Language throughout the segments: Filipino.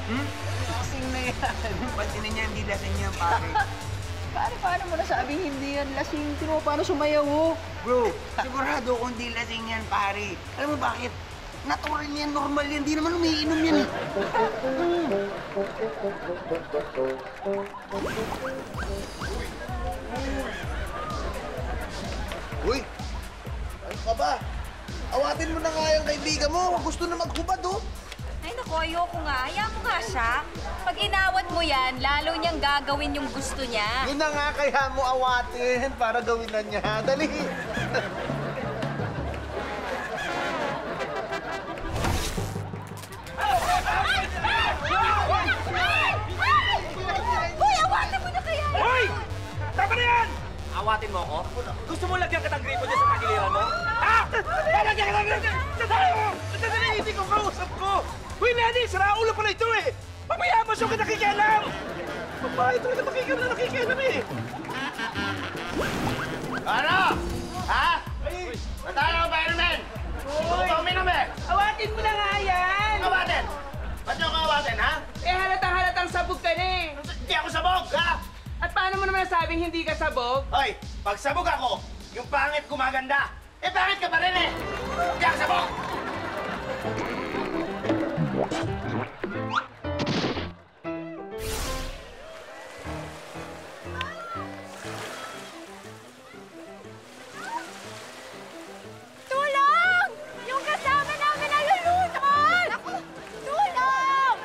Hmm? Lasing na yan. Pansinin niya, hindi lasing yan, pare. Paano mo nasabing hindi yan lasing? Tino, paano sumayaw, oh? Bro, sigurado kung hindi lasing yan, pare. Alam mo bakit? Natural yan, normal yan. Di naman umiinom yan eh. Uy! Ano ka ba? Awatin mo na nga yung kaibigan mo. Gusto na maghubad, oh. Ay, naku, ayoko nga. Hayaan mo nga siya. Pag inawat mo yan, lalo niyang gagawin yung gusto niya. Yun na nga, kaya mo awatin para gawin na niya. Dali! Hoy, awatin mo na kaya! Hoy! Tama na yan! Awatin mo ako? Gusto mo lagyan kitang gripo dyan sa tagiliran mo? Ha? Lalagyan kita ng gripo! Sandali mo! Sandali, hindi ko kausap ko! Uy, Lenny! Sira ulo pala ito eh! Pagmayabas yung nakikialam! Babae talaga nakikialam eh! Ano? Ha? Natalo ka ba, Ironman? Uminom eh! Awatin mo na nga yan! Awatin! Ba't niyo ako awatin, ha? Eh, halatang sabog ka na eh. Hindi ako sabog, ha? At paano mo naman nasabing hindi ka sabog? Hoy, pag sabog ako, yung pangit gumaganda. Eh, pangit ka pa rin eh! Hindi ako sabog! Tulong! Yung kasama namin nalulunod! Tulong!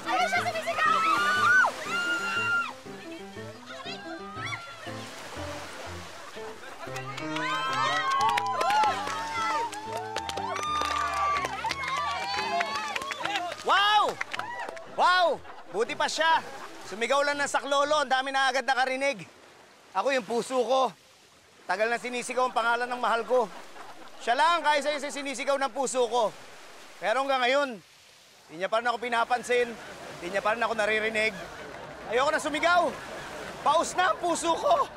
Ayun siya sumisigaw! Wow! Wow! Buti pa siya. Sumigaw lang ng saklolo, ang dami na agad nakarinig. Ako yung puso ko. Tagal na sinisigaw ang pangalan ng mahal ko. Siya lang kaya sa isa sinisigaw ng puso ko. Pero hanggang ngayon, hindi niya pa rin ako pinapansin. Hindi niya pa rin ako naririnig. Ayoko na sumigaw. Paus na ang puso ko.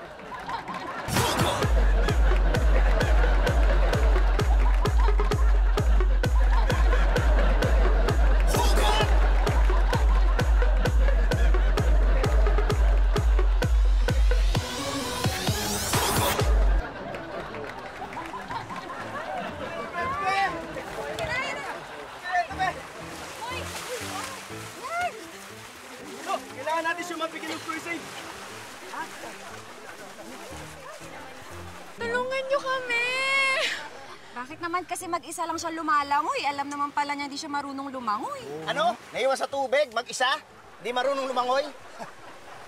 Kailangan natin siya mabigyan ng first aid. Tulungan niyo kami! Bakit naman kasi mag-isa lang siya lumalangoy? Alam naman pala niya hindi siya marunong lumangoy. Ano? Naiwan sa tubig? Mag-isa? Di marunong lumangoy?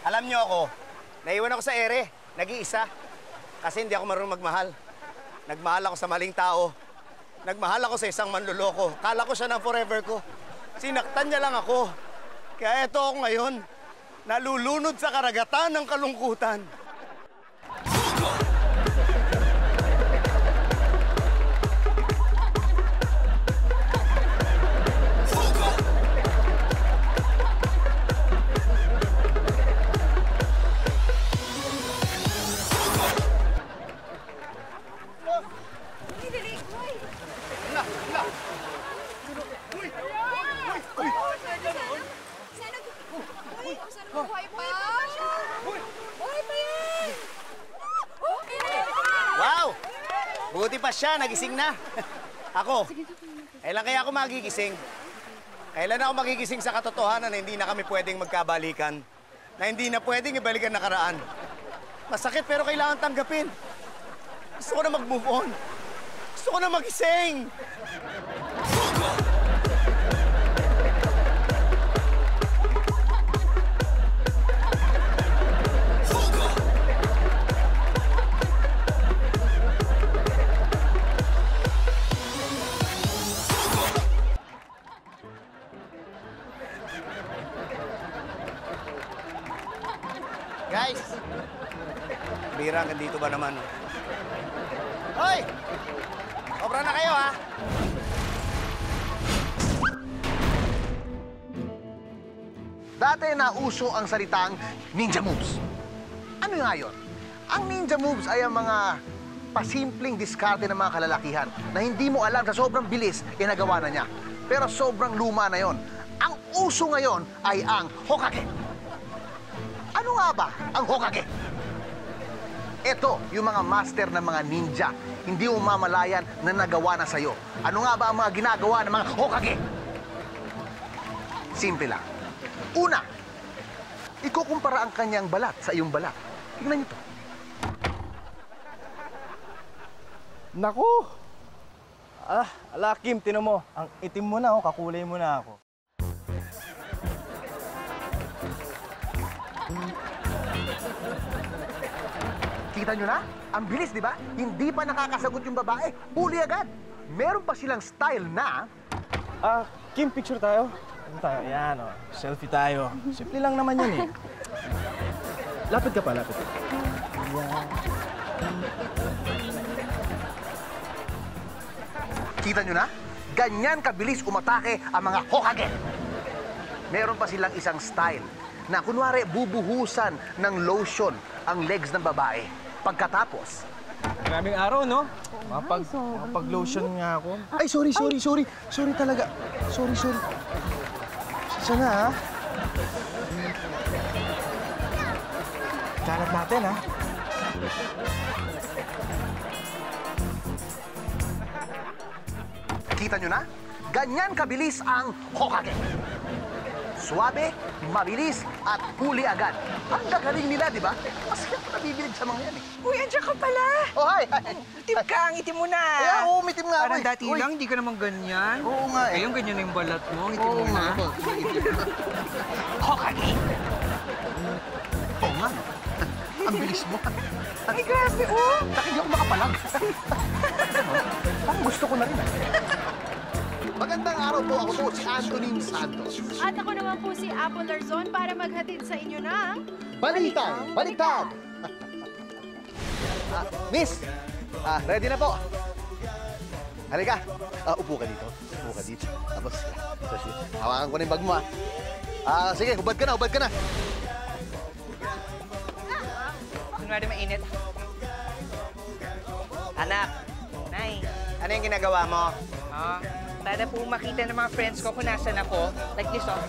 Alam niyo ako, naiwan ako sa ere, nag-iisa. Kasi hindi ako marunong magmahal. Nagmahal ako sa maling tao. Nagmahal ako sa isang manluloko. Kala ko siya ng forever ko. Sinaktan niya lang ako. Kaya eto ako ngayon, nalulunod sa karagatan ng kalungkutan. Wow! Buti pa siya, nagising na. Ako, kailan kaya ako magigising? Kailan ako magigising sa katotohanan na hindi na kami pwedeng magkabalikan? Na hindi na pwedeng ibalikan nakaraan? Masakit pero kailangan tanggapin. Gusto ko na mag-move on. Gusto ko na magising. Guys, bira hanggang dito ba naman? Hoy! Obra na kayo, ha? Dati nauso ang salitang ninja moves. Ano nga yun? Ang ninja moves ay ang mga pasimpleng diskarte ng mga kalalakihan na hindi mo alam sa sobrang bilis, nagawa na niya. Pero sobrang luma na yon. Ang uso ngayon ay ang Hokage. Ano nga ba ang Hokage? Ito, yung mga master ng mga ninja. Hindi mo mamalayan na nagawa na sa'yo. Ano nga ba ang mga ginagawa ng mga Hokage? Simple lang. Una, ikukumpara ang kanyang balat sa iyong balat. Tingnan niyo to. Naku! Ala, Kim, tinan mo. Ang itim mo na, kakulay mo na ako. Kita nyo na? Ang bilis, di ba? Hindi pa nakakasagot yung babae. Huli agad. Meron pa silang style na... Kim, picture tayo? Ano tayo? Yan, oh. Selfie tayo. Simple lang naman yun, eh. Lapit ka pa, lapit ka. Yan. Kita nyo na? Ganyan kabilis umatake ang mga Hokage. Meron pa silang isang style na kunwari bubuhusan ng lotion ang legs ng babae. Pagkatapos, Maraming araw, no? Mapag-lotion nga ako. Ay, sorry. Sorry talaga. Sorry. Sana, ha? Kalat natin, ha? kita nyo na? Ganyan kabilis ang Hokage. Suwabe, mabilis, at huli agad. Ang gagaling nila, di ba? Mas kaya nabibilib sa mga yan, eh. Uy, andiyan ka pala. Oh, hi! Itim ka, ang itim mo na. Kaya, oo, umitim nga ako, Parang eh. dati Uy. lang, hindi ka naman ganyan. Oo nga, eh. Ngayon, ganyan na yung balat mo, ang itim Oo mo na. nga. Hokage! Oo nga, no? Ang bilis mo. Ay, grabe, oh. Bakit hindi ako makapalag? Parang gusto ko na rin. Magandang araw po. Ako po si Anthony Santos. At ako naman po si Apple Larzon para maghatid sa inyo ng... Baliktad! Miss, ready na po. Halika. Upo ka dito. Tapos, hawakan ko na yung bag mo, sige, hubad ka na. Kunwari mainit. Anak, Nay, Ano yung ginagawa mo? para po makita ng mga friends ko kung nasan ako. Like this, oh.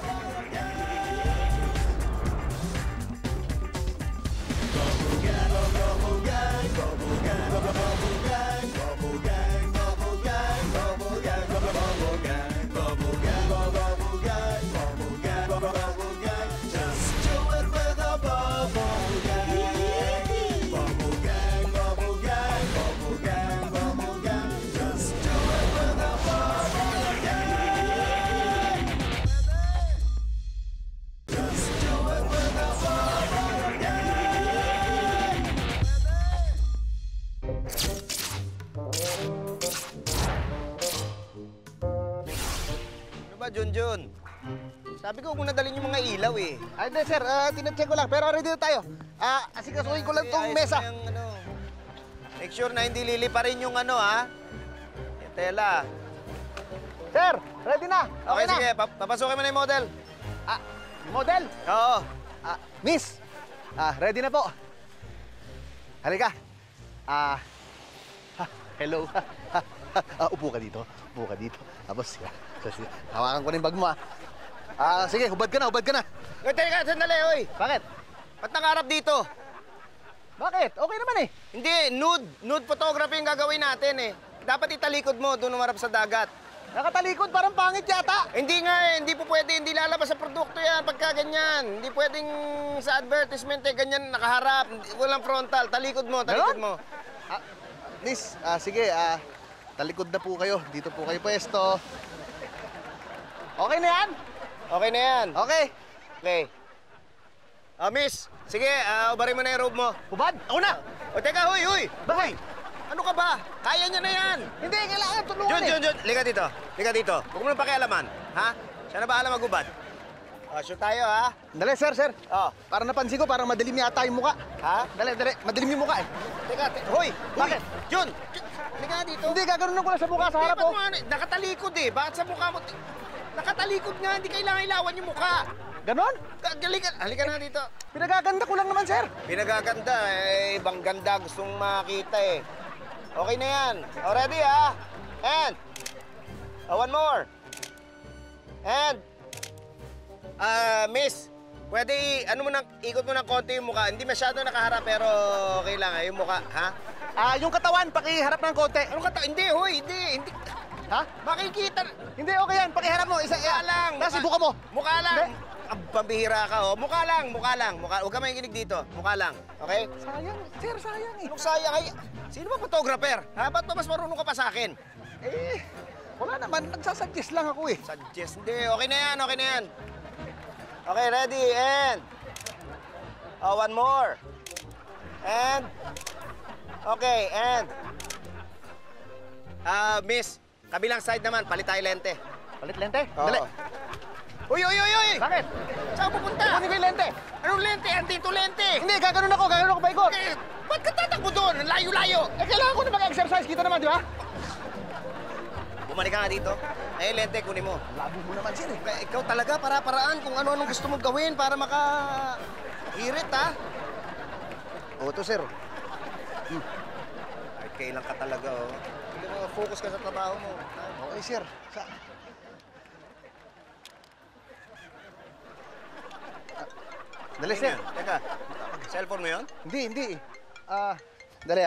Ano ba, Junjun? Sabi ko kung nadalhin yung mga ilaw, eh. Ay, hindi, sir. Tinacheck ko lang. Pero ready na tayo. Asikasuhin ko lang tong Ayos mesa. na yung, Make sure na hindi liliparin yung ha? Yung tela. Sir, ready na. Okay, na. sige. Papasukin mo na yung model. Model. Oo. Miss, ready na po. Halika. Hello. Upo ka dito. Tapos, hawakan ko na yung bag mo, sige, hubad ka na. Uy, teka, sandali, uy. Bakit? Ba't nakaharap dito? Bakit? Okay naman, eh. Hindi, nude photography yung gagawin natin, eh. Dapat italikod mo, doon umarap sa dagat. Nakatalikod, parang pangit yata. Hindi nga, hindi po pwede, hindi lalabas sa produkto yan pagka ganyan. Hindi pwedeng sa advertisement, ganyan nakaharap. Walang frontal, talikod mo. Miss, sige, talikod na po kayo. Dito po kayo pwesto. Okay na yan? Okay na yan. Okay. Okay. Miss, sige, ubarin mo na yung robe mo. Hubad, ako na. O, teka, huy! Bakit? Ano ka ba? Kaya niya na yan. Hindi, kailangan tulungan, eh. Jun, liga dito. Huwag mo nang pakialaman. Ha? Siya na bahala magubad. Shoot tayo, ha? Dali, sir. Oh. Parang napansin ko, parang madilim yata yung muka. Ha? Dali. Madilim yung muka, eh. Teka, Hoy! Bakit? Jun! Liga nga dito. Hindi, gaganon ko lang sa mukha sa harap, Ba't oh. mo ano? Nakatalikod, eh. Bakit sa mukha mo? Nakatalikod nga, hindi kailangan ilawan yung mukha. Ganon? Halika na dito. Pinagaganda ko lang naman, sir. Pinagaganda, ibang ganda gustong makita, eh. Okay na yan. O, ready, ha? And, one more. And, miss, pwede, ikot mo ng konti yung mukha. Hindi masyado nakaharap, pero okay lang, yung mukha, ha? Yung katawan, pakiharap ng konti. Anong kata? Hindi, hoy, hindi. Ha? Makikita. Hindi, okay yan. Pakiharap mo. Mukha lang. Tapos ibuka mo. Mukha lang. Hindi. Ang pambihira ka, oh. Mukha lang. Huwag ka makikinig dito. Mukha lang, okay? Sayang, sir, sayang eh. Anong sayang? Ay, sino ba photographer? Ha? Ba't ba mas marunong ka pa sa akin? Eh, wala naman. Nagsasuggest lang ako eh. Suggest. Hindi, okay na yan, okay na yan. Okay, ready, and... one more. And... Okay, and... miss, kabilang side naman, palit tayo lente. Palit lente. Oo. Dali. Uy! Bakit? Saan ka pupunta? Kunin ko yung lente. Anong lente? Andito lente! Hindi, gaganon ako paikot. Eh, ba't ka tatakbo doon? Ang layo-layo! Eh, kailangan ko na mag-exercise. Kita naman, di ba? Bumalik ka nga dito. Eh, lente, kunin mo. Labo mo naman, sir eh. Ikaw talaga, para-paraan kung ano-anong gusto mong gawin para maka-hirit, ha? Oo to, sir. Ay, kailan ka talaga, oh. Hindi mo, focus ka sa trabaho mo. Okay, sir. Dali, sir. Teka, cellphone mo yun? Hindi. Dali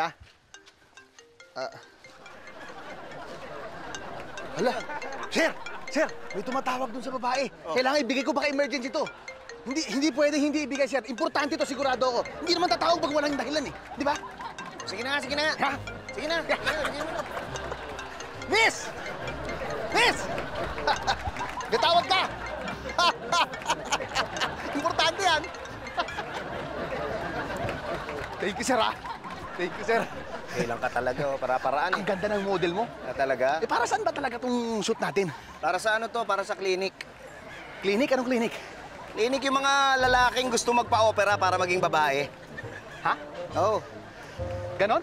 Hala, sir, may tumatawag dun sa babae. Kailangan ibigay ko, baka emergency to. Hindi pwede hindi ibigay, sir. Importante to, sigurado ako. Hindi naman tatawag pag walang dahilan eh. Di ba? Sige na. Ha? Sige na. Miss! Gatawag ka! Importante yan. Thank you, sir, ha? Thank you, sir. Kailan ka talaga, oh. Para-paraan, Ang ganda ng model mo. talaga? Eh, para saan ba talaga itong shoot natin? Para sa ano to? Para sa clinic. Clinic? Anong clinic? Clinic yung mga lalaking gusto magpa-opera para maging babae. Ha? Oo. Ganon?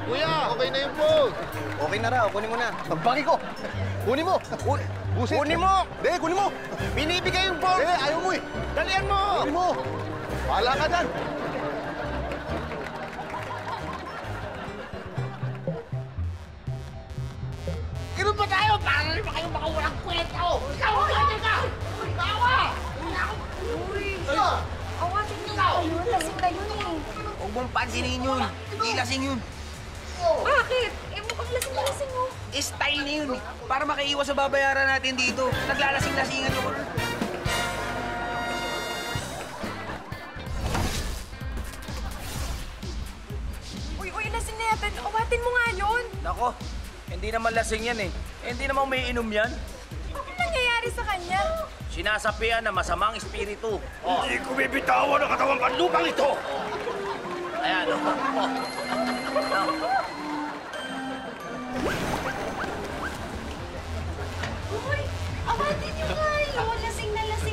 Kuya, okay na yung phone. Okay na raw, kunin mo na. Pagbaki ko. Kunin mo. Busit. Kunin mo! Hindi, kunin mo. Binibigay yung phone! Ayaw mo eh. Dalian mo! Kunin mo. Bahala ka dyan. Ganun ba tayo? Para rin ba kayo makawalang kwenta? Ikaw! Ikaw! Awatin niyo na yun. Lasing na yun eh. Huwag mong pansinin yun. Hindi lasing yun. Bakit? Eh, mukhang lasing mo. Style na yun. Para makaiwas sa babayaran natin dito. Naglalasing-lasingan yun. Uy, lasing na yata. Awatin mo nga yun. Nako, hindi naman lasing yan eh. Hindi naman may inom yan. Ano nangyayari sa kanya? Sinasapian na masamang espiritu. Oh. Hindi ko bibitawan ang katawang panlupang ito! Ayan, oh. Uy, awatin niyo nga yun. Lasing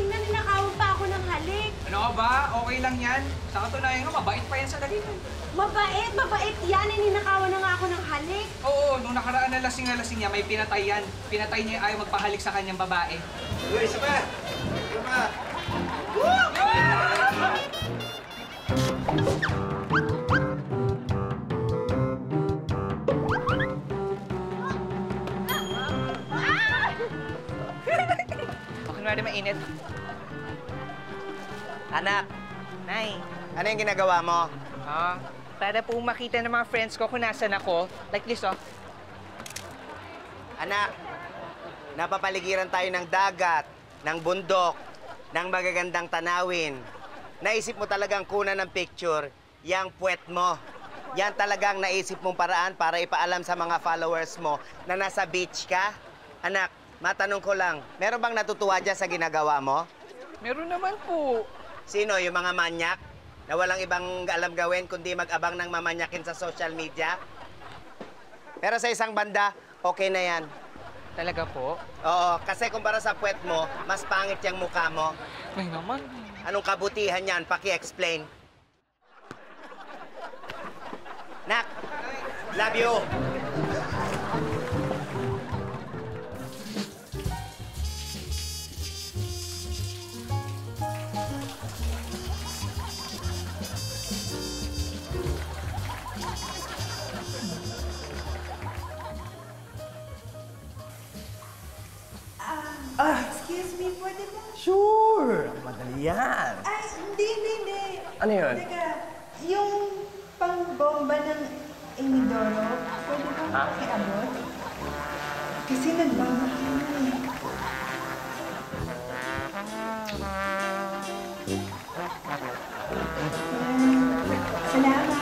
na, ninakawan pa ako ng halik. Ano ka ba? Okay lang yan. Sa katunayan nga, mabait pa yan sa dalitan. Mabait yan. Ninakawan na nga ako ng halik. Oo, nung nakaraan na lasing niya, may pinatay yan. Pinatay niya yung ayaw magpahalik sa kanyang babae. Uy, isa pa! Kunwari mainit. Anak, Nay, Ano yung ginagawa mo? para po makita ng mga friends ko kung nasan ako, like this, oh. Anak, napapaligiran tayo ng dagat, ng bundok, ng magagandang tanawin. Naisip mo talagang kunan ng picture, yang puwet mo. Yan talagang naisip mong paraan para ipaalam sa mga followers mo na nasa beach ka? Anak, matanong ko lang, meron bang natutuwa dyan sa ginagawa mo? Meron naman po. Sino, yung mga manyak? Na walang ibang alam gawin kundi mag-abang ng mamanyakin sa social media? Pero sa isang banda, okay na yan. Talaga po? Oo, kasi kumpara sa puwet mo, mas pangit yung mukha mo. May naman. Anong kabutihan yan? Paki-explain. Nak, love you. Excuse me, pwede ba? Sure! Madali yan. Ay, hindi. Ano yun? Teka, yung pangbomba ng inidoro, pwede ba pakiabot? Kasi nagbabaki na eh. Salamat.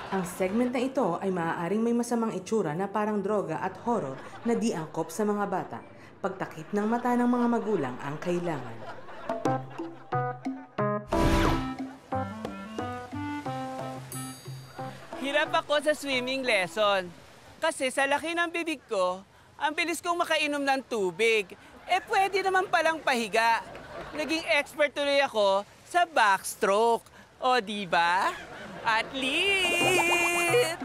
Ang segment na ito ay maaaring may masamang itsura na parang droga at horror na di angkop sa mga bata. Pagtakip ng mata ng mga magulang ang kailangan. Hirap ako sa swimming lesson. Kasi sa laki ng bibig ko, ang bilis kong makainom ng tubig. Pwede naman palang pahiga. Naging expert tuloy ako sa backstroke. O, di ba? Athlete!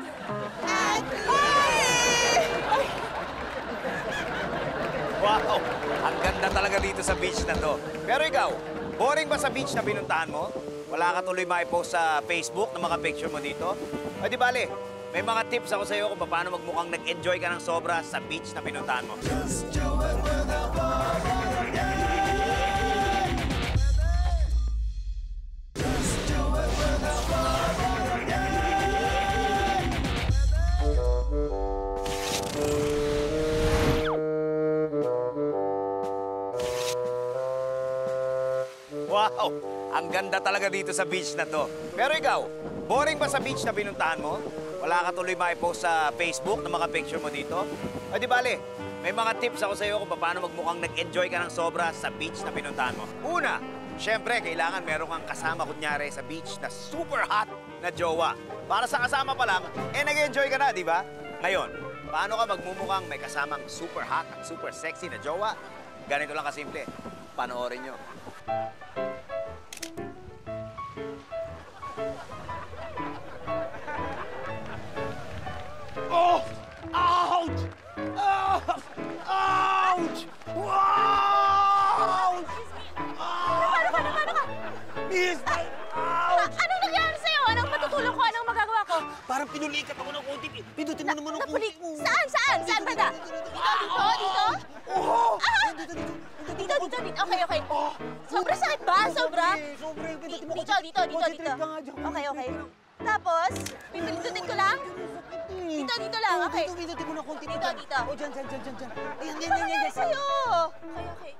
Wow! Ang ganda talaga dito sa beach na to. Pero ikaw, boring ba sa beach na pinuntahan mo? Wala ka tuloy maipost sa Facebook na mga picture mo dito? O di bale, may mga tips ako sa iyo kung paano magmukhang nag-enjoy ka ng sobra sa beach na pinuntahan mo. Wow! Ang ganda talaga dito sa beach na to. Pero ikaw, boring ba sa beach na pinuntahan mo? Wala ka tuloy maipost sa Facebook na mga picture mo dito? O di bale, may mga tips ako sa iyo kung paano magmukhang nag-enjoy ka ng sobra sa beach na pinuntahan mo. Una, syempre, kailangan meron kang kasama kunyari sa beach na super hot na jowa. Para sa kasama pa lang, nag-enjoy ka na, di ba? Ngayon, paano ka magmumukhang may kasamang super hot at super sexy na jowa? Ganito lang kasimple. Panoorin nyo. Oh! Ouch! Oh! Ouch! Wow! Paano ka? Miss! Ouch! Anong nangyari sa'yo? Anong matutulong ko? Anong magagawa ko? Parang pinulikat ako ng konti. Pindutin mo naman ng konti. Saan? Saan banda? Dito? Oh! Dito. Okay. Sobra sakit ba? Sobra? Dito. Okay. Tapos, pipindutin ko lang? Dito lang, okay. Pindutin mo ng konti. Dito. O, dyan. Ayan. Ano nangyari sa'yo? Okay.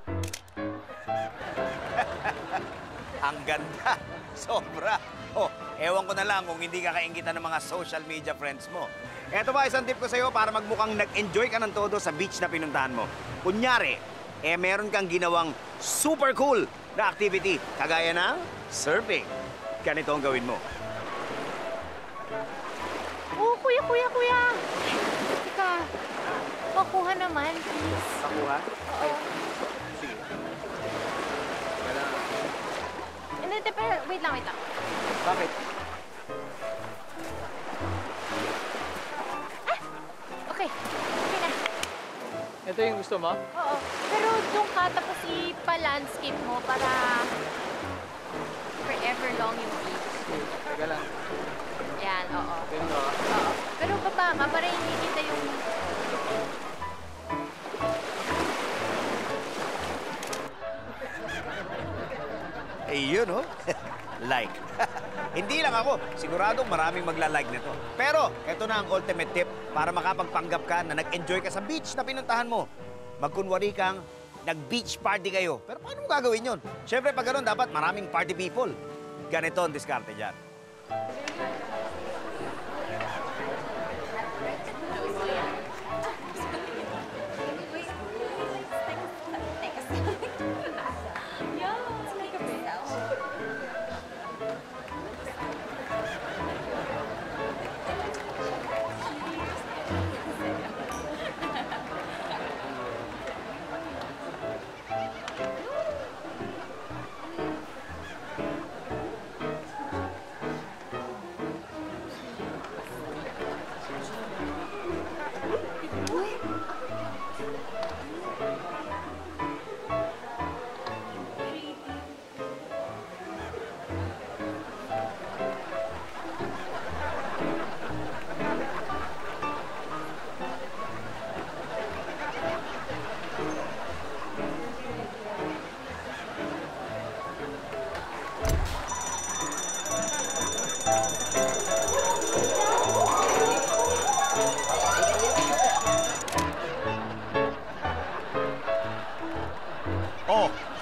Ang ganda. Sobra. Oh, ewan ko na lang kung hindi ka kaingitan ng mga social media friends mo. Eto ba, isang tip ko sa'yo para magmukhang nag-enjoy ka ng todo sa beach na pinuntahan mo. Kunyari, meron kang ginawang super cool na activity, kagaya ng surfing. Ganito ang gawin mo. Oh, kuya. Teka, pakuha naman, please. Pakuha? Oo. Sige. Hindi, pero wait lang. Bakit? Okay na. Ito yung gusto mo? Oo. Pero doon ka, tapos ipa-landscape mo para forever long yung beach. Teka lang. Yan, oo. Ganito. Oo. Pero baba ka, para hindi kita yung... Ayun, oh. Like. Hindi lang ako. Siguradong maraming magla-like nito. Pero, eto na ang ultimate tip para makapagpanggap ka na nag-enjoy ka sa beach na pinuntahan mo. Magkunwari kang nag-beach party kayo. Pero paano mo gagawin yun? Siyempre, pag ganun, dapat maraming party people. Ganito ang diskarte dyan.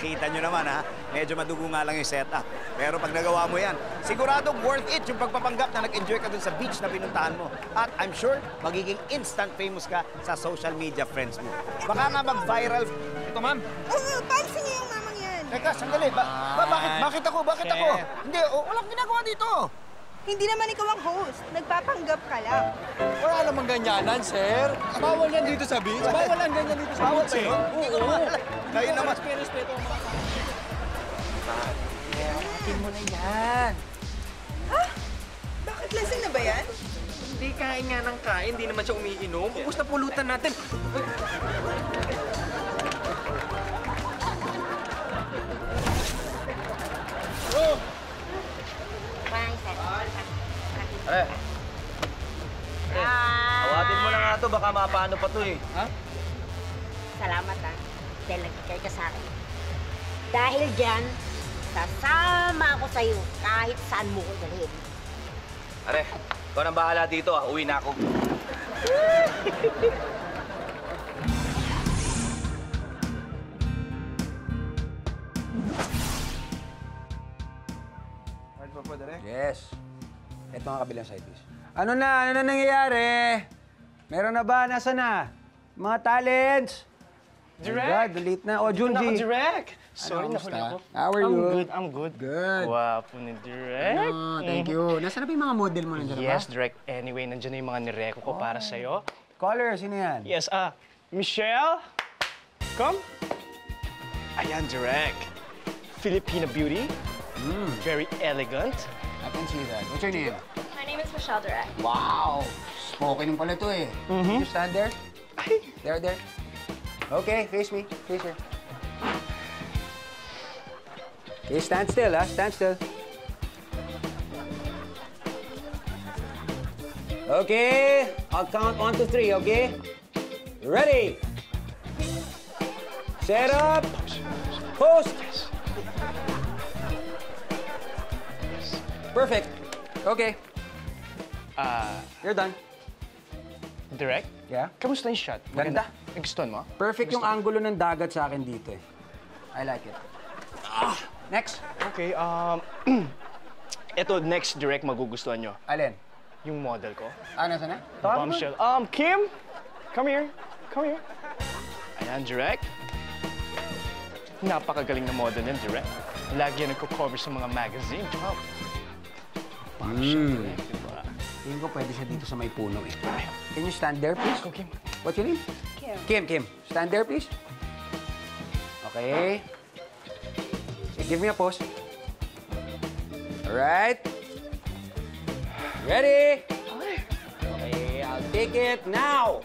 Kita nyo naman, ha? Medyo madugo nga lang yung setup. Pero pag nagawa mo yan, siguradong worth it yung pagpapanggap na nag-enjoy ka dun sa beach na pinuntahan mo. At I'm sure, magiging instant famous ka sa social media friends mo. Baka nga mag-viral. Ito, ma'am. Pansin niyo yung mamang yan. Teka, sandali. Bakit ako? Bakit ako? Hindi, walang ginagawa dito. Hindi naman ikaw ang host. Nagpapanggap ka lang. Wala namang ganyanan, sir. Bawal yan dito sa beach. Bawal yan ganyan dito sa beach, eh. Oo. Kayo naman. Respeto mo. Akin mo na yan. Ha? Bakit lasing na ba yan? Hindi kain nga ng kain. Hindi naman siya umiinom. Ubus na pulutan natin. Are. Awatin mo na nga to, baka mapaano pa to eh. Ha? Salamat dahil nagkikay ka sa akin. Dahil dyan, sasama ako sa'yo kahit saan mo ko dalhin. Are, ikaw nang bahala dito ah. Uwi na ako. Yes. Ito ang kabilang side dish. Ano na nangyayari? Meron na ba? Nasaan na? Mga talents? Direk? God, delete na. O, Junji. Direk! Sorry, Ano, nahuli kamusta? ako. How are you? I'm good. Good. Wapo ni Direk. Thank you. Nasaan na ba yung mga model mo nandiyan na ba? Yes, Direk. Anyway, nandiyan na yung mga nireko ko para sa'yo. Caller, sino yan? Yes, Michelle? Come. Ayan, Direk. Filipina beauty. Very elegant. I can see that. What's your name? My name is Michelle Direct. Wow! Spoken pala to eh. You stand there? There. Okay, face me. Face her. Okay, stand still, ha? Stand still. Okay, I'll count 1 to 3, okay? Ready? Set up. Post. Perfect. Okay. You're done. Direk? Yeah? Kamusta yung shot? Ganda. Nagustuhan mo? Perfect yung angulo ng dagat sa akin dito eh. I like it. Next. Okay, ito, next Direk magugustuhan nyo. Alin? Yung model ko. Nasaan na? Bombshell. Kim? Come here. Come here. Ayan, Direk. Napakagaling na model yan, Direk. Lagi yan nagko-cover sa mga magazine. Wow. Bombshell, Direk, diba? Tingin ko pwede siya dito sa may puno eh. Can you stand there, please? Go, Kim. What's your name? Kim. Stand there, please. Okay. Okay, give me a pose. All right. Ready? Okay, I'll take it now.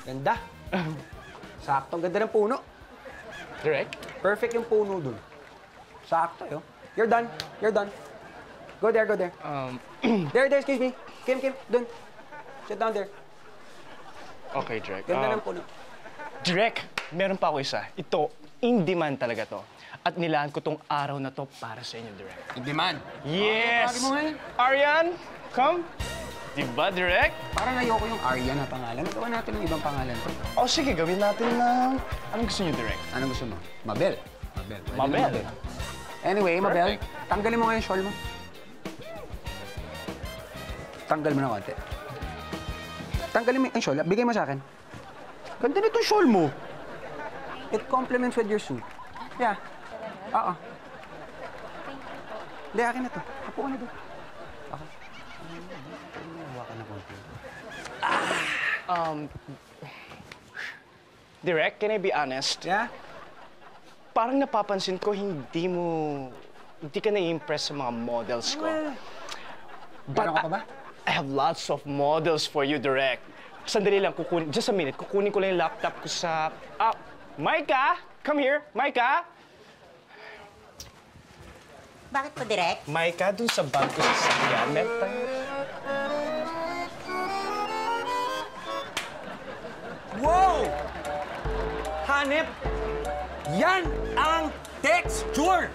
Ganda. Sakto. Ang ganda ng puno. Direk? Perfect yung puno dun. Sakto, yo. You're done. Go there. There, excuse me. Kim, dun. Sit down there. Okay, Direk. Ganda ng puno. Direk, meron pa ako isa. Ito, in demand talaga to. At nilaan ko tong araw na to para sa inyo, Direk. In demand? Yes! Tawagin mo ngayon. Aryan, come. Diba, Direk? Parang ayoko yung Arya na pangalan. Gawa natin ng ibang pangalan to. O sige, gawin natin ng... Anong gusto niyo, Direk? Anong gusto mo? Mabel. Pwede na Mabel? Anyway, Mabel, Perfect. tanggalin mo nga yung shawl mo. Tanggal mo na konti. Tanggalin mo yung shawl. Bigay mo sa akin. Ganda nito yung shawl mo. It complements with your suit. Yeah. Oo. Hindi, akin na to. Apo ka na doon. Okay. Huwa ka na konti. Direk, can I be honest? Yeah? Parang napapansin ko hindi ka na-impress sa mga models ko. Meron ka pa ba? I have lots of models for you, Direk. Sandali lang, just a minute, kukunin ko lang yung laptop ko sa... Micah! Come here, Micah! Bakit po, Direk? Micah, dun sa bag ko sa sakyan, meron tayo... Wow! Hanep! Yan ang texture!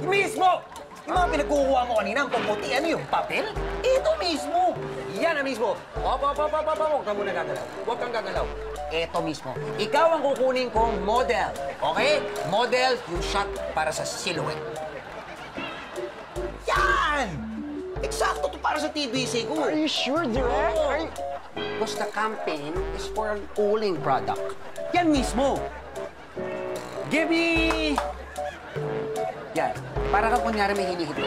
Mismo! Yung mga pinagkukuha mo kanina, ang pumuti, ano yung papel? Ito mismo! Yan na mismo! Huwag kang muna gagalaw. Huwag kang gagalaw. Ito mismo. Ikaw ang kukunin kong model. Okay? Model yung shot para sa silhouette. Yan! Eksakto to para sa TBC ko. Are you sure, Direk? Oo. Because the campaign is for an cooling product. Yan mismo. Give me... Yan. Para kang kunyari may hinihito.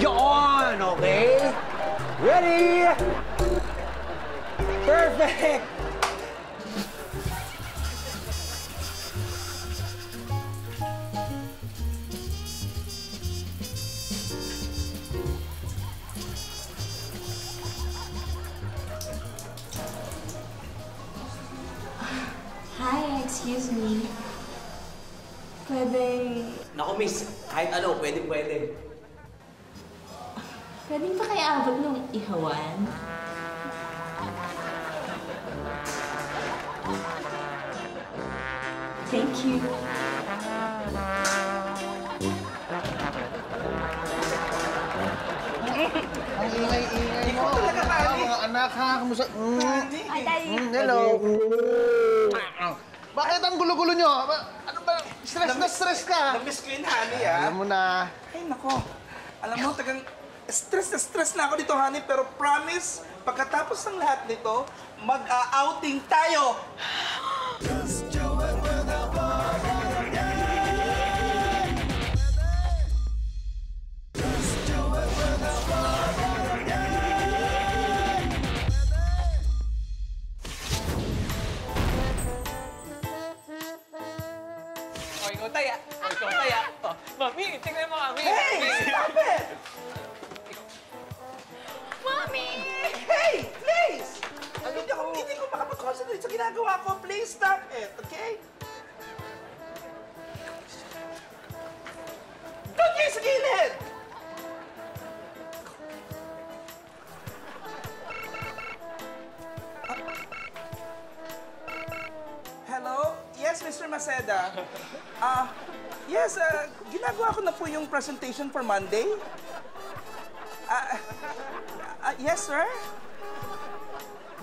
Yon! Okay? Ready? Perfect! Hi, excuse me. Pwedeng... Naku, miss. Kahit ano, pwede. Pwedeng pa kaya abot nung ihawan? Thank you. Ang ingay-ingay mo. Mga anak, ha? Kamusta? Ay, Daddy. Hello. Bakit ang gulo-gulo nyo? Ano ba? Stress ka. Na-miss ko yun, honey, ah. Alam mo na. Ay, nako. Alam mo, tagang stress na ako dito, honey. Pero promise, pagkatapos ng lahat nito, mag-outing tayo. Ikaw taya. Oh, Mami, tingnan mo kami. Hey! Stop it! Mommy! Hey! Please! Hindi ko makapag-concentrate sa ginagawa ko. Please stop it, okay? Doon kayo sa gilid! Hello? Yes, Mr. Maceda. Yes, ginagawa ko na po yung presentation for Monday. Yes, sir?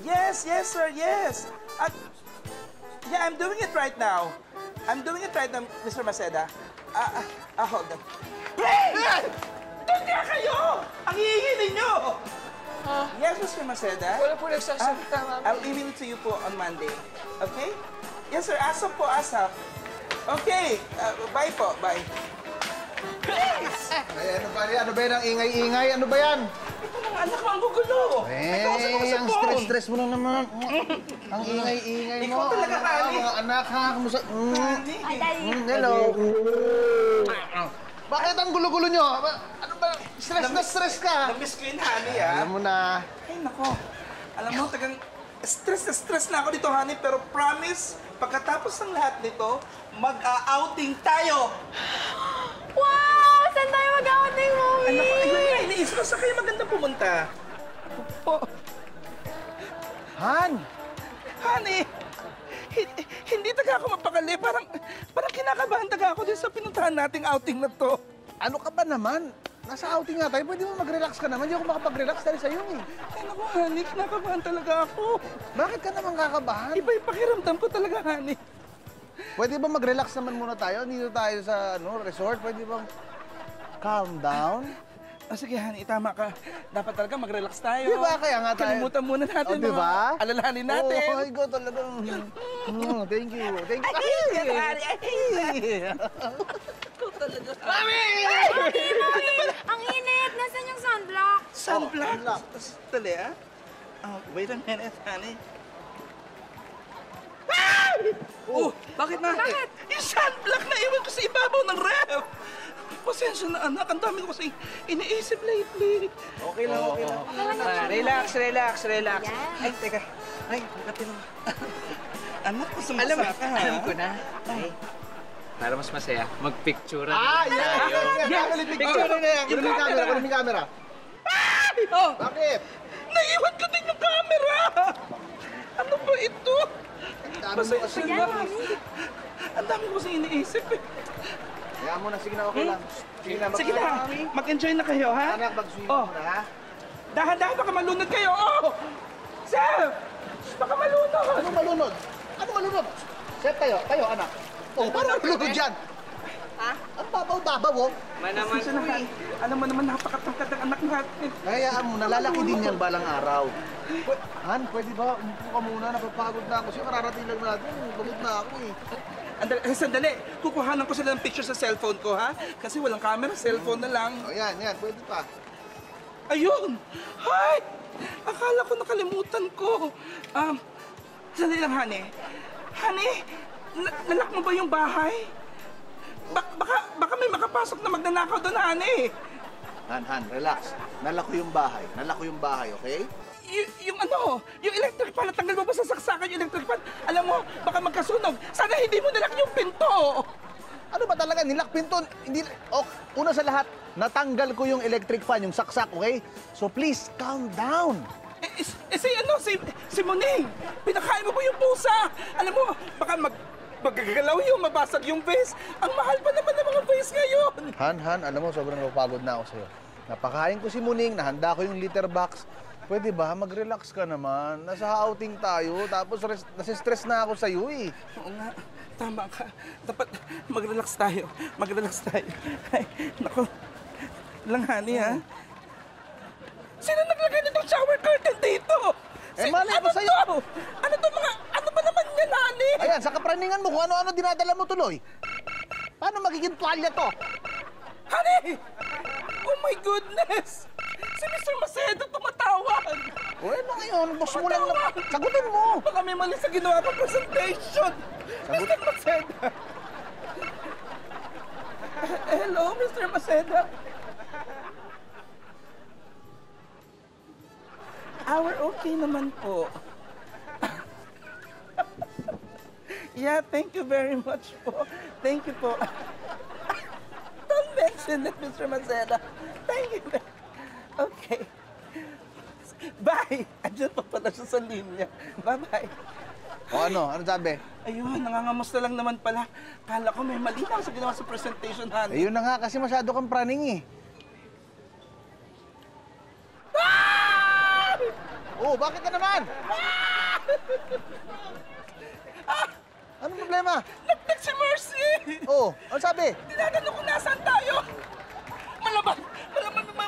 Yes, sir, yes. Yeah, I'm doing it right now. Mr. Maceda. Hold on. Hey! Doon nga kayo! Ang hihingi ninyo! Yes, Mr. Maceda. Wala po nagsasalita, Mami. I'll email it to you po on Monday. Okay? Yes, sir. ASAP po, ASAP. Okay. Bye po. Bye. Please! Ay, ano ba yan ang ingay-ingay? Ano ba yan? Ito ng anak mo ang gugulo. Ang stress-stress mo na naman. Ang ingay-ingay mo. Ikaw talaga, honey. Mga anak, ha? Kamusta? Ay, Daddy. Hello. Bakit ang gulo-gulo nyo? Ano ba? Stress ka. Na-miss ko yun, honey, ah. Alam mo na. Ay, nako. Alam mo, tagang stress na ako dito, honey. Pero promise, pagkatapos ng lahat nito, mag-outing tayo. Wow! Saan tayo mag-outing, Mommy? Ay, naku, ayun nga, iniisip ko, saan kayo magandang pumunta? Han! Honey, hindi taga ako mapakali. Parang kinakabahan taga ako din sa pinuntahan nating outing na to. Ano ka ba naman? Nasa outing nga tayo. Pwede mo mag-relax ka naman. Hindi ako makapag-relax dahil sa'yo eh. Ay, naku, honey, kinakabahan talaga ako. Bakit ka naman kakabahan? Iba yung pakiramdam ko talaga, honey. Pwede ba mag-relax naman muna tayo? Dito tayo sa resort. Pwede ba calm down? Sige, honey, tama ka. Dapat talaga mag-relax tayo. Diba? Kaya nga tayo. Kalimutan muna natin diba? mga alalahanin natin. Oh, ikaw talagang... thank you. Thank you. Ikaw talaga. Mami! Ang init! Nasaan yung sunblock? Sunblock? Dali, ah. Wait a minute, honey. Bakit na? Bakit? Yung sunblock na iwan ko sa ibabaw ng ref. Pasensya na, anak. Ang dami ko kasi iniisip lately. Okay lang. Relax. Ay, teka. Ay, kapit mo. Anak, masama Alam ka, ha? ko na. Ay, para mas masaya, magpicture na Yes! Picture na yan. Kunin mo yung camera. Bakit? Naiwan ko din yung camera! Ano ba ito? Ang dami mo kasi. Ang dami ko kasi iniisip eh. Hayaan mo na, sige na, okay lang. Sige na, Sige na, mag-enjoy na kayo, ha? Anak, mag-swim Oh. muna, ha? Dahan-dahan, baka malunod kayo. Oh! Sir! Baka malunod. Anong malunod? Anong malunod? Sir, tayo, anak. Oh, paano malunod dyan? Ha? Ang babaw-babaw, oh. Pasensya na, Han. Alam mo naman, napakatangkad ng anak natin. Hayaan mo, nalalaki din yan balang araw. Han, pwede ba? Umupo ka muna, napapagod na ako. Siya, kararating lang natin. Pagod na ako, eh. Sandali, kukuhanan ko sila ng picture sa cellphone ko, ha? Kasi walang camera, cellphone na lang. Oh, yan, pwede pa. Ayun! Hay! Akala ko nakalimutan ko. Sandali lang, Honey. Honey, nalak mo ba yung bahay? Baka may makapasok na magnanakaw doon, Honey. Han, relax. Nalako yung bahay, okay? Yung electric fan, natanggal mo ba sa saksakan yung electric fan? Alam mo, baka magkasunog. Sana hindi mo nalak yung pinto. Ano ba talaga? Nilak pinto? Hindi... Oh, una sa lahat, natanggal ko yung electric fan, yung saksak, okay? So please, calm down. Si Muning, pinakain mo ba yung pusa? Alam mo, baka magagalaw yung mabasag yung vase. Ang mahal pa naman ng mga vase ngayon. Han, alam mo, sobrang napapagod na ako sa'yo. Napakain ko si Muning, nahanda ko yung litter box. Pwede ba? Mag-relax ka naman. Nasa outing tayo, tapos nasistress na ako sa'yo eh. Oo nga, tama ka. Dapat mag-relax tayo. Ay, naku. Lang, Honey, ha? Sino naglagay nitong shower curtain dito? Malay ko sa'yo. Ano ba naman yan, Honey? Ayan, sa kapraningan mo kung ano-ano dinadala mo tuloy. Paano magiging tuwalya to? Honey! Oh my goodness! Si Mr. Macedo tumatawag! Ano ngayon? Boss mo lang naman. Sagutin mo! Baka may mali sa ginawa kong presentation! Mr. Macedo! Hello, Mr. Macedo! We're okay naman po. Yeah, thank you very much po. Thank you po. Don't mention it, Mr. Macedo. Thank you. Okay. Bye! Andiyan pa pala siya sa linya. Bye-bye. O ano? Ano sabi? Ayun, nangangamusta lang naman pala. Kala ko may mali lang sa ginawa sa presentation, Honey. Ayun na nga, kasi masyado kang praning eh. Oh, bakit na naman? Anong problema? Nag-text si Mercy! Oh, ano sabi? Tinatanong kung nasaan tayo. Malaman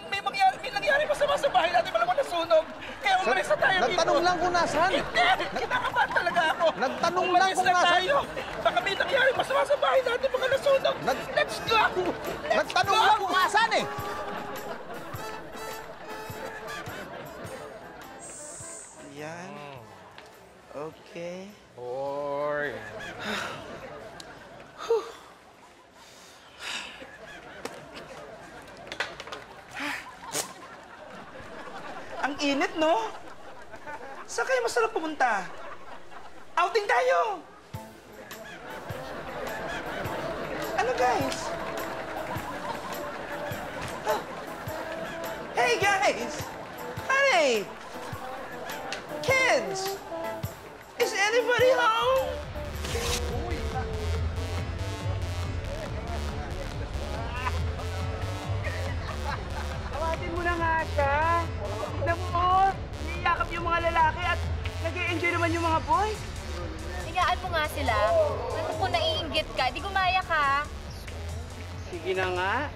may nangyari masama sa bahay natin, malamang nasunog. Kaya umalis na tayo dito. Nagtanong lang kung nasaan. Hindi! Kinakabahan talaga ako. Nagtanong lang kung nasaan. Tayo. Baka may nangyari masama sa bahay natin, baka nasunog. Let's go! Nagtanong lang kung nasaan eh. Yan. Okay. Ang init, no? Saan kayo masarap pumunta? Outing tayo! Ano, guys? Oh. Hey, guys! Hey! Kids! Is anybody home? Tawatin mo na nga siya. Tignan mo, niyayakap yung mga lalaki at nag-i-enjoy naman yung mga boys. Higaan mo nga sila. Ano kung naiinggit ka, di gumaya ka. Sige na nga.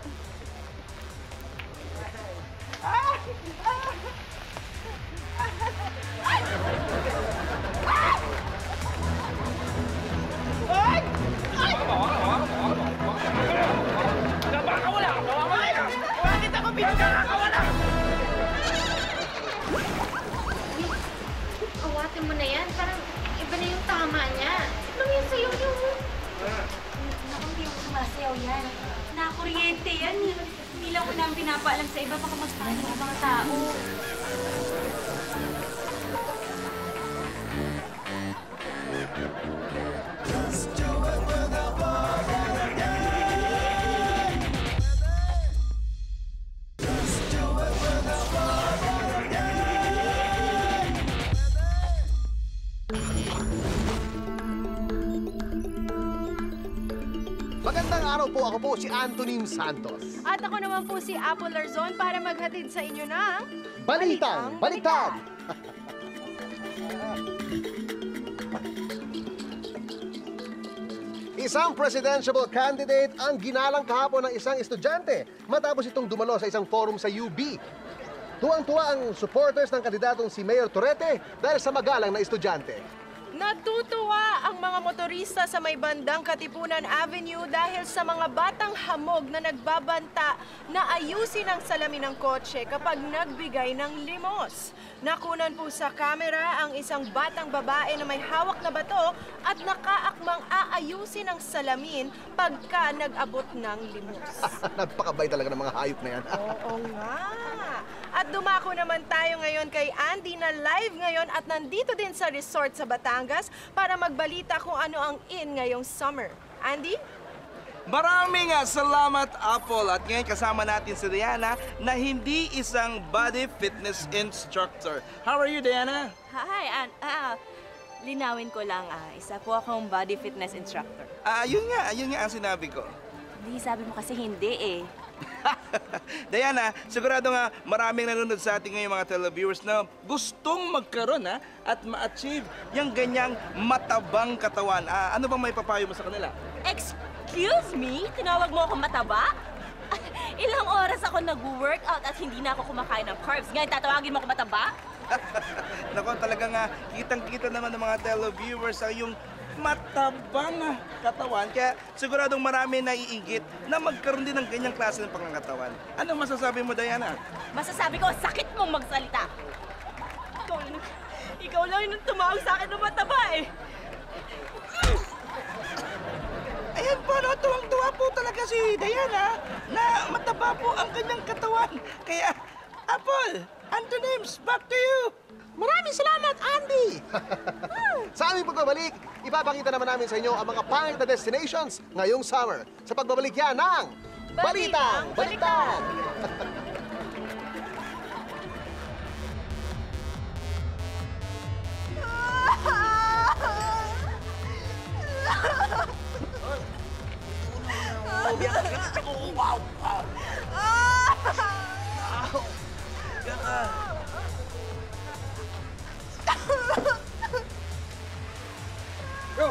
Bakit ako pinagkakawala? Awatin mo na yan. Parang iba na yung tama niya. Ano yan sa'yo yung... Naku, hindi ako sumasayaw yan. Nakakuryente yan. Hindi lang ko na pinapaalam sa iba. Baka magpano ng mga tao. Magandang araw po, ako po si Antonin Santos. At ako naman po si Apple Larzon para maghatid sa inyo ng... Balitang Baliktad! Isang presidential candidate ang ginalang kahapon ng isang estudyante matapos itong dumalo sa isang forum sa UB. Tuwang-tuwa ang supporters ng kandidatong si Mayor Torrete dahil sa magalang na estudyante. Natutuwa ang mga motorista sa may bandang Katipunan Avenue dahil sa mga batang hamog na nagbabanta na ayusin ang salamin ng kotse kapag nagbigay ng limos. Nakunan po sa kamera ang isang batang babae na may hawak na bato at nakaakmang aayusin ang salamin pagka nag-abot ng limos. Nagpakabay talaga ng mga hayop na yan. Oo nga. At dumako naman tayo ngayon kay Andy na live ngayon at nandito din sa resort sa Batangas para magbalita kung ano ang in ngayong summer. Andy? Maraming salamat, Apple. At ngayon kasama natin si Diana na hindi isang body fitness instructor. How are you, Diana? Hi, linawin ko lang, isa po akong body fitness instructor. Yun nga ang sinabi ko. Hindi, sabi mo kasi hindi eh. Diana, sigurado nga maraming nanonood sa ating ngayon mga televiewers na gustong magkaroon at ma-achieve yung ganyang matabang katawan. Ano bang may papayo mo sa kanila? Excuse me? Tinawag mo ako mataba? Ilang oras ako nag-workout at hindi na ako kumakain ng carbs. Ngayon, tatawagin mo ako mataba? Nako, talaga nga, kitang-kita naman ng mga televiewers ang yung matabang katawan. Kaya siguradong marami naiinggit na magkaroon din ng ganyang klase ng pangangatawan. Ano masasabi mo, Diana? Masasabi ko, sakit mong magsalita. Ikaw lang yung tumawag sa akin ng mataba eh. Ayan po, no, tuwang-tuwa po talaga si Diana na mataba po ang kanyang katawan. Kaya, Apple, Antonyms, back to you! Maraming salamat, Andy! Sa aming pagbabalik, ipapakita naman namin sa inyo ang mga pangit na destinations ngayong summer. Sa pagbabalik yan ng Balitang Baliktad! Bro!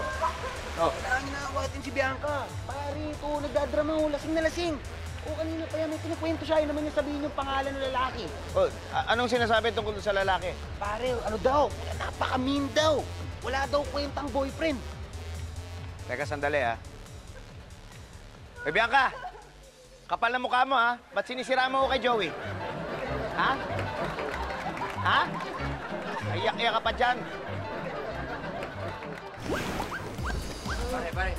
Ang naawatin si Bianca. Pare, ito, nagdadrama ho, lasing na lasing. O kanina pa yan, may kinikwento siya, yun naman yung sabihin yung pangalan ng lalaki. Anong sinasabi tungkol sa lalaki? Pare, ano daw? Napaka-mean daw. Wala daw kwentang boyfriend. Teka, sandali Hey, Bianca! Kapal na mukha mo Ba't sinisira mo ko kay Joey? Ha? Iyak-iyak ka pa dyan. Pare.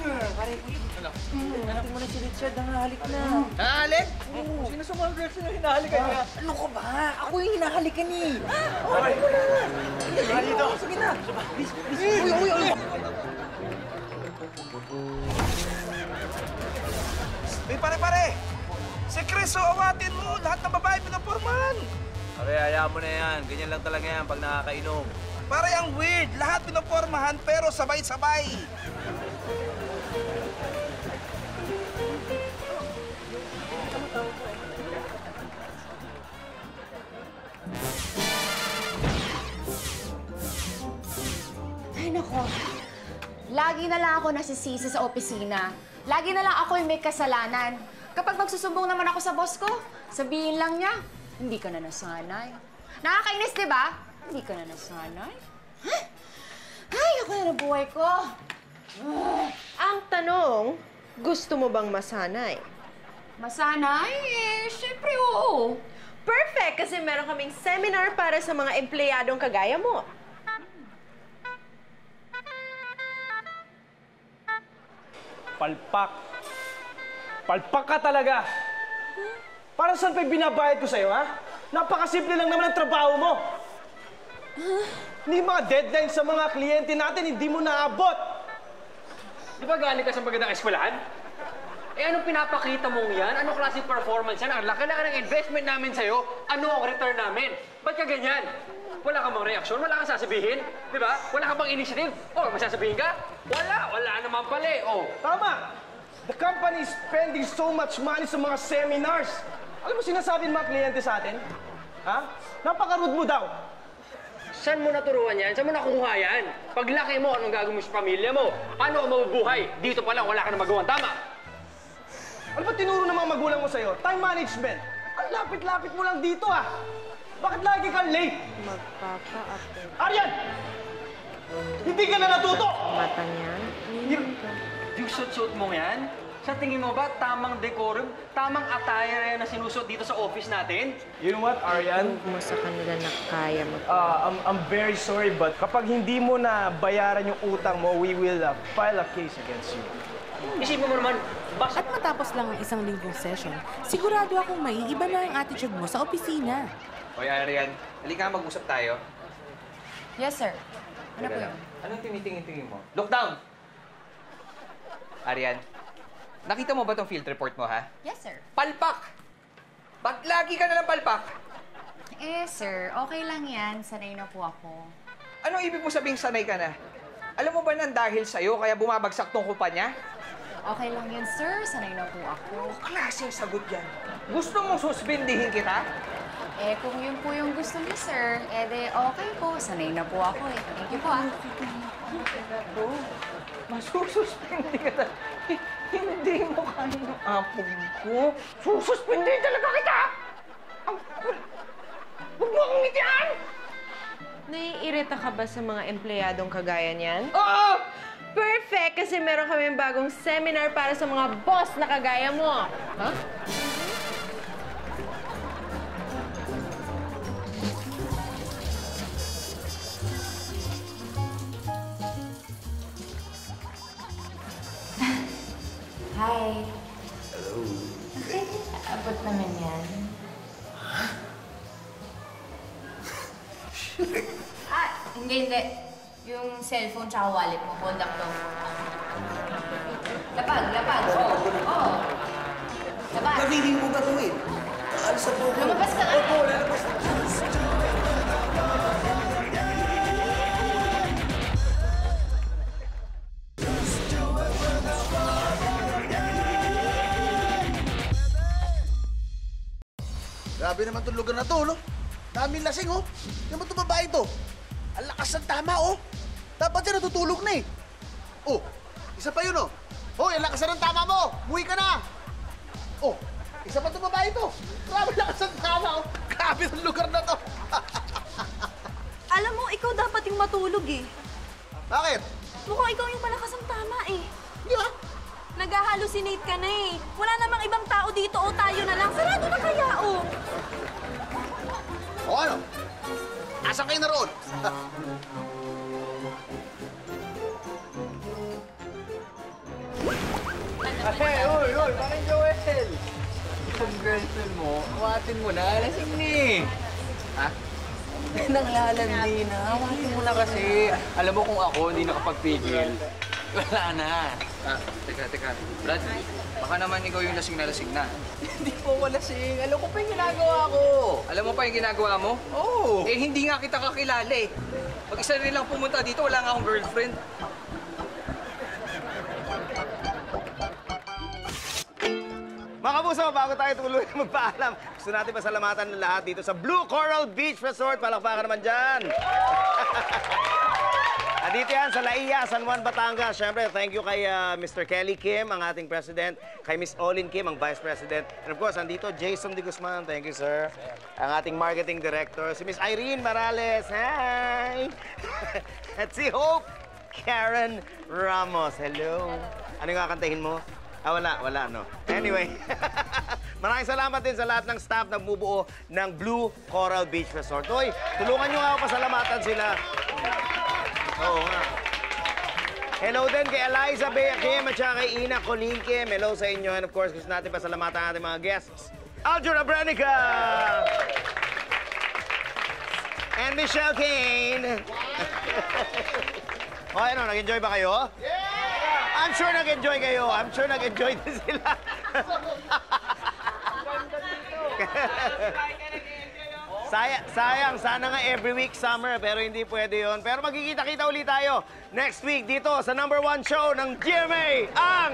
Anak mo na si Richard, nangahalik na. Nangahalik? Oo. Sino sa mga girls na hinahalikan niya? Ano ka ba? Ako yung hinahalikan eh. Okay mo na. Dito. Sige na. Uy. Pare! Si Chris, awatin mo. Lahat ng babae pinapormahan. Pare, hayaan mo na yan. Ganyan lang talaga yan pag nakakainom. Pare, ang weird. Lahat pinapormahan pero sabay-sabay. Ay, nako. Lagi na lang ako nasisisi sa opisina. Lagi na lang ako yung may kasalanan. Kapag magsusumbong naman ako sa boss ko, sabihin lang niya, hindi ka na nasanay. Nakakainis, di ba? Hindi ka na nasanay. Huh? Ay, ako na nabuhay ko. Ang tanong, gusto mo bang masanay? Masanay? Siyempre oo. Perfect! Kasi meron kaming seminar para sa mga empleyadong kagaya mo. Palpak. Palpak ka talaga. Para saan pa binabayad ko sa'yo, Napakasimple lang naman ang trabaho mo. Ni mga deadlines sa mga kliyente natin, hindi mo naabot. Di ba galing ka sa magandang eskwelahan? Anong pinapakita mong yan? Anong klaseng performance yan? Ang laki-laki ng investment namin sa'yo. Ano ang return namin? Ba't ka ganyan? Wala ka bang reaksyon? Wala kang sasabihin? Di ba? Wala ka bang initiative? May sasabihin ka? Wala naman pala . Tama! The company is spending so much money sa mga seminars. Alam mo sinasabi ng mga kliyente sa atin? Ha? Napaka-rude mo daw. Saan mo naturuan yan? Saan mo nakuha yan? Paglaki mo, anong gagawin mo sa pamilya mo? Paano ka mabubuhay? Dito pa lang, wala ka na magawang tama. Ano ba tinuro ng mga magulang mo sa'yo? Time management. Ang lapit-lapit mo lang dito ah. Bakit lagi kang late? Magpapa-update. Aryan! Hindi ka na natuto! Mata niyan. Yung suit-suit mo yan? Sa tingin mo ba, tamang decorum, tamang attire na sinusot dito sa office natin? You know what, Aryan? Mo sa kanila na kaya mag... I'm very sorry, but kapag hindi mo na bayaran yung utang mo, we will file a case against you. Isipin mo naman, At matapos lang ang isang linggong session, sigurado akong maiiba na ang attitude mo sa opisina. Hoy, Arian, halika mag-usap tayo. Yes, sir. Ano po yun? Anong tinitingin-tingin mo? Look down! Arian, nakita mo ba tong field report mo, ha? Yes, sir. Palpak! Ba't lagi ka na lang palpak? Eh, sir, okay lang yan. Sanay na po ako. Anong ibig mo sabihing sanay ka na? Alam mo ba nang dahil sa'yo kaya bumabagsak tong kumpanya? Okay lang yan, sir. Sanay na po ako. Klaseng sagot yan. Gusto mong suspindihin kita? Eh, kung yun po yung gusto niyo, sir, eh de okay po. Sanay na po ako eh. Thank you po, ah. Masususpindi kita. Hindi mo kaya ng apog ko. Sususpindi talaga kita! Huwag mo akong ngitian! Naiirita ka ba sa mga empleyadong kagaya niyan? Oo! Perfect! Kasi meron kami bagong seminar para sa mga boss na kagaya mo. Huh? Hi. Hello. Abot naman yan. Hindi. Yung cellphone tsaka wallet mo, hold up to. Lapag. Oo. Lapag. Gamitin mo gagawin. Alis na po ako. Lumabas ka nga. Opo, lalabas na. Grabe naman itong lugar na to, no? Daming lasing, oh. Yan ba itong babae ito? Ang lakas ng tama, oh. Dapat siya natutulog na, eh. Oh, isa pa yun, oh. Hoy, ang lakas ng tama mo. Buwi ka na. Oh, isa pa itong babae ito. Grabe lakas ng tama, oh. Grabe itong lugar na to. Alam mo, ikaw dapat yung matulog eh. Bakit? Mukhang ikaw yung malakas ang tama eh. Di ba? Nag-hallucinate ka na eh. Wala namang ibang tao dito o tayo na lang. Sarado na kaya oh. O ano? Asan kayo na roon? Uy, parang Joel! Yung girlfriend mo, awatin mo na, lasing ni. Ha? Nanglalandi na, awatin mo na kasi. Alam mo kung ako, hindi nakapagpigil. Wala na. Teka. Brad, baka naman ikaw yung lasing na. Hindi po ako lasing. Alam ko pa yung ginagawa ko. Alam mo pa yung ginagawa mo? Oo. Eh, hindi nga kita kakilala eh. Pag isa rin lang pumunta dito, wala nga akong girlfriend. Mga kapuso, bago tayo tuloy magpaalam, gusto natin pasalamatan ng lahat dito sa Blue Coral Beach Resort. Palakpakan naman dyan. At dito yan sa Laia, San Juan, Batangas. Siyempre, thank you kay Mr. Kelly Kim, ang ating president, kay Miss Olin Kim, ang vice president. And of course, andito Jason De Guzman. Thank you, sir. Ang ating marketing director, si Miss Irene Morales. Hi! At si Hope Karen Ramos. Hello. Ano yung kakantahin mo? Ah, wala, no? Anyway, maraming salamat din sa lahat ng staff na bumubuo ng Blue Coral Beach Resort. Hoy, tulungan nyo nga ako pasalamatan sila. Oo nga. Hello din kay Eliza Bea Kim at saka kay Ina Colleen Kim. Hello sa inyo. And of course, gusto natin pasalamatan ang ating mga guests. Aljur Abrenica! And Michelle Kane. O, ano, nag-enjoy ba kayo? Yeah! I'm sure nag-enjoy kayo. I'm sure nag-enjoy din sila. Sayang, sana nga every week summer, pero hindi pwede yon. Pero magkikita-kita ulit tayo next week dito sa #1 show ng GMA, ang